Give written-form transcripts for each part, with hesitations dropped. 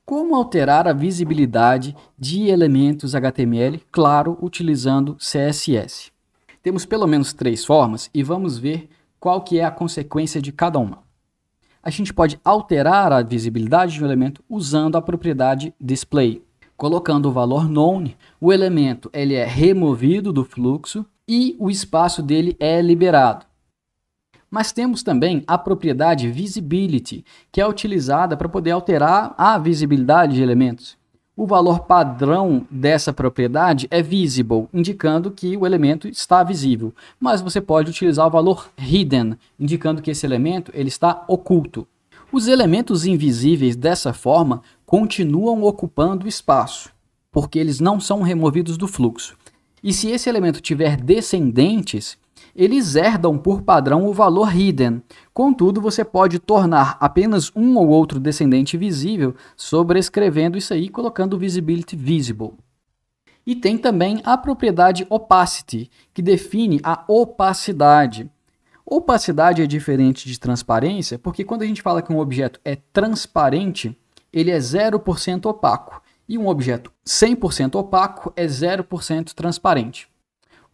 Como alterar a visibilidade de elementos HTML, claro, utilizando CSS. Temos pelo menos 3 formas e vamos ver qual que é a consequência de cada uma. A gente pode alterar a visibilidade de um elemento usando a propriedade display. Colocando o valor none, o elemento ele é removido do fluxo e o espaço dele é liberado. Mas temos também a propriedade visibility, que é utilizada para poder alterar a visibilidade de elementos. O valor padrão dessa propriedade é visible, indicando que o elemento está visível. Mas você pode utilizar o valor hidden, indicando que esse elemento ele está oculto. Os elementos invisíveis dessa forma continuam ocupando o espaço, porque eles não são removidos do fluxo. E se esse elemento tiver descendentes, eles herdam por padrão o valor hidden. Contudo, você pode tornar apenas um ou outro descendente visível, sobrescrevendo isso aí, colocando visibility visible. E tem também a propriedade opacity, que define a opacidade. Opacidade é diferente de transparência, porque quando a gente fala que um objeto é transparente, ele é 0% opaco. E um objeto 100% opaco é 0% transparente.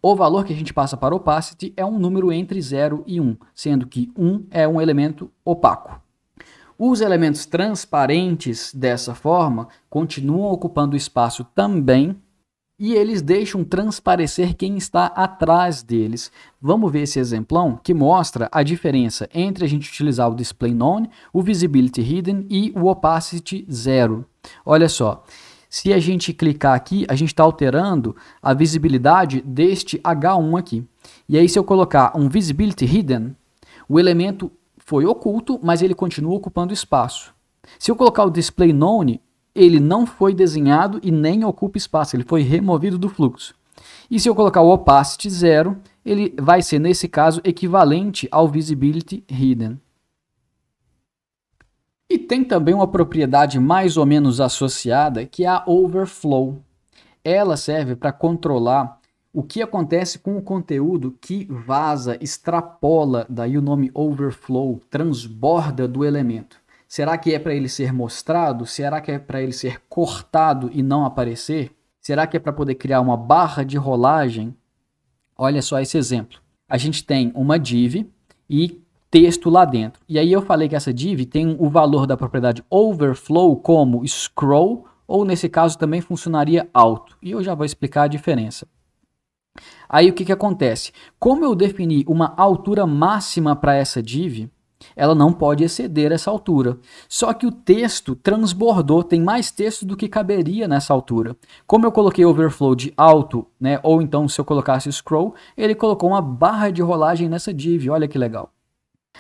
O valor que a gente passa para opacity é um número entre 0 e 1, sendo que 1 é um elemento opaco. Os elementos transparentes, dessa forma, continuam ocupando o espaço também e eles deixam transparecer quem está atrás deles. Vamos ver esse exemplão que mostra a diferença entre a gente utilizar o display none, o visibility hidden e o opacity 0. Olha só. Se a gente clicar aqui, a gente está alterando a visibilidade deste H1 aqui. E aí, se eu colocar um visibility hidden, o elemento foi oculto, mas ele continua ocupando espaço. Se eu colocar o display none, ele não foi desenhado e nem ocupa espaço, ele foi removido do fluxo. E se eu colocar o opacity 0, ele vai ser, nesse caso, equivalente ao visibility hidden. E tem também uma propriedade mais ou menos associada, que é a overflow. Ela serve para controlar o que acontece com o conteúdo que vaza, extrapola, daí o nome overflow, transborda do elemento. Será que é para ele ser mostrado? Será que é para ele ser cortado e não aparecer? Será que é para poder criar uma barra de rolagem? Olha só esse exemplo. A gente tem uma div e texto lá dentro. E aí eu falei que essa div tem o valor da propriedade overflow como scroll, ou nesse caso também funcionaria auto. E eu já vou explicar a diferença. Aí o que acontece? Como eu defini uma altura máxima para essa div, ela não pode exceder essa altura. Só que o texto transbordou, tem mais texto do que caberia nessa altura. Como eu coloquei overflow de alto, né, ou então se eu colocasse scroll, ele colocou uma barra de rolagem nessa div. Olha que legal.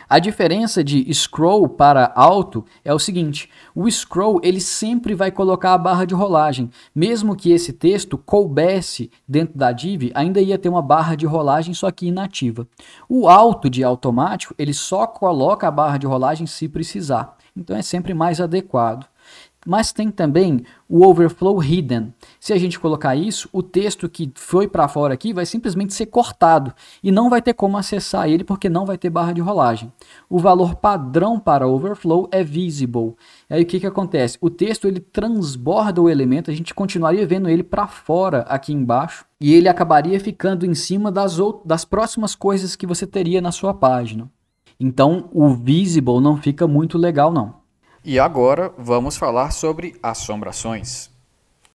A diferença de scroll para alto é o seguinte: o scroll ele sempre vai colocar a barra de rolagem, mesmo que esse texto coubesse dentro da div, ainda ia ter uma barra de rolagem, só que inativa. O alto de automático ele só coloca a barra de rolagem se precisar, então é sempre mais adequado. Mas tem também o overflow hidden. Se a gente colocar isso, o texto que foi para fora aqui vai simplesmente ser cortado e não vai ter como acessar ele porque não vai ter barra de rolagem. O valor padrão para overflow é visible. Aí o que acontece? O texto ele transborda o elemento, a gente continuaria vendo ele para fora aqui embaixo e ele acabaria ficando em cima das próximas coisas que você teria na sua página. Então o visible não fica muito legal não. E agora vamos falar sobre assombrações.